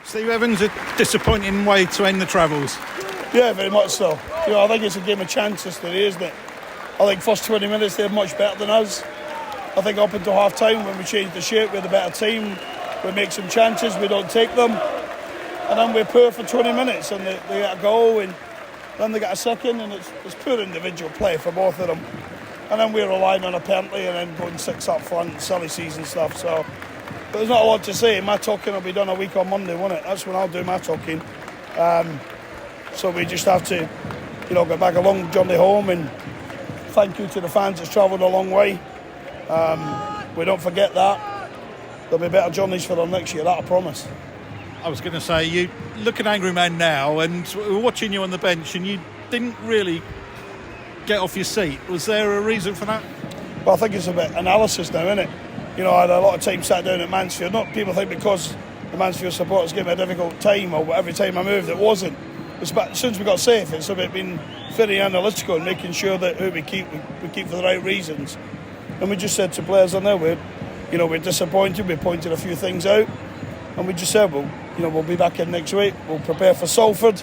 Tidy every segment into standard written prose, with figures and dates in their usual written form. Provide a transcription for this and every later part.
Steve Evans, a disappointing way to end the travels. Yeah, very much so. I think it's a game of chances today, isn't it? I think first 20 minutes they're much better than us. I think up until half time when we changed the shape, we're the better team. We make some chances, we don't take them. And then we're poor for 20 minutes and they get a goal and then they get a second, and it's poor individual play for both of them. And then we're relying on a penalty and then going 6 up front, silly season stuff. So, but there's not a lot to say. My talking will be done a week on Monday, won't it? That's when I'll do my talking. So we just have to, get back a long journey home, and thank you to the fans that's travelled a long way. We don't forget that. There'll be better journeys for them next year, that I promise. I was going to say, you look an angry man now, and we're watching you on the bench and you didn't really get off your seat. Was there a reason for that? Well, I think it's a bit analysis now, isn't it? I had a lot of time sat down at Mansfield. Not people think because the Mansfield supporters gave me a difficult time, or every time I moved it wasn't. It's about, since we got safe, it's about being very analytical and making sure that who we keep for the right reasons. And we just said to players on there, we're disappointed. We pointed a few things out, and we just said, we'll be back in next week. We'll prepare for Salford.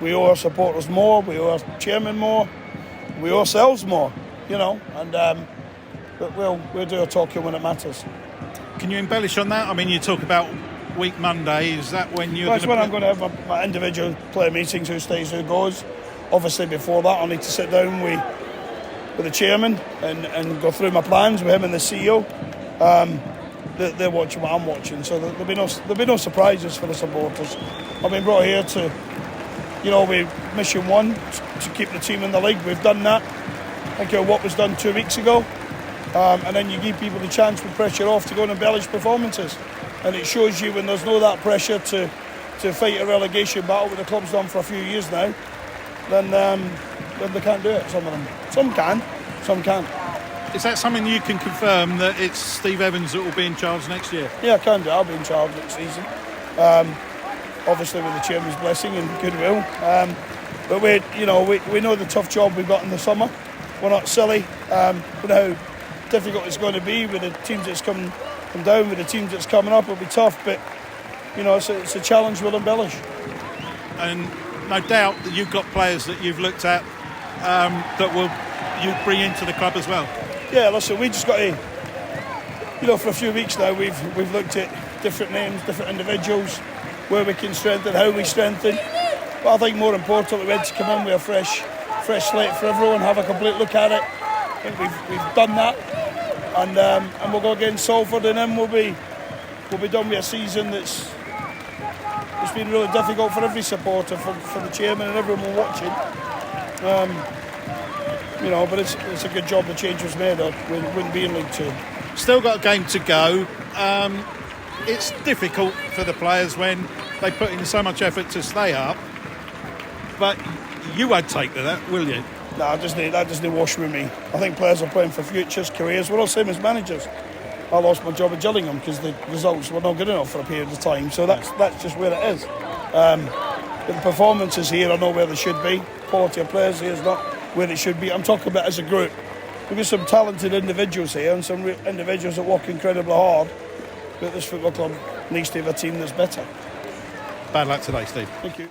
We owe our supporters more. We owe our chairman more. We owe ourselves more. But we'll do our talking when it matters. Can you embellish on that? I mean, you talk about week Monday. Is that when you're? That's when I'm going to have my individual player meetings. Who stays, who goes. Obviously, before that, I'll need to sit down with the chairman and go through my plans with him and the CEO. They're watching what I'm watching, so there'll be no surprises for the supporters. I've been brought here to, we mission one to keep the team in the league. We've done that. I think what was done 2 weeks ago, and then you give people the chance with pressure off to go and embellish performances, and it shows you when there's no that pressure to fight a relegation battle that the club's done for a few years now. Then they can't do it. Some of them, some can, some can't. Is that something you can confirm, that it's Steve Evans that will be in charge next year? Yeah, I can do. I'll be in charge next season. Obviously with the chairman's blessing and goodwill. But we know the tough job we've got in the summer. We're not silly. We know how difficult it's going to be with the teams that's come down, with the teams that's coming up. It'll be tough, but it's a challenge we'll embellish. And no doubt that you've got players that you've looked at that you bring into the club as well. Yeah, listen, we just got to, for a few weeks now, we've looked at different names, different individuals, where we can strengthen, how we strengthen. But I think more importantly, we had to come in with a fresh slate for everyone, have a complete look at it. I think we've done that, and we'll go against Salford, and then we'll be done with a season that's been really difficult for every supporter, for the chairman and everyone watching. But it's a good job the change was made, or we wouldn't be in League Two. Still got a game to go. It's difficult for the players when they put in so much effort to stay up, but you won't take to that, will you? No, that doesn't wash with me. I think players are playing for futures, careers. We're all same as managers. I lost my job at Gillingham because the results were not good enough for a period of time, so that's just where it is. But the performances here are not where they should be. Quality of players here is not where it should be. I'm talking about as a group. We've got some talented individuals here and some individuals that work incredibly hard, but this football club needs to have a team that's better. Bad luck today, Steve. Thank you.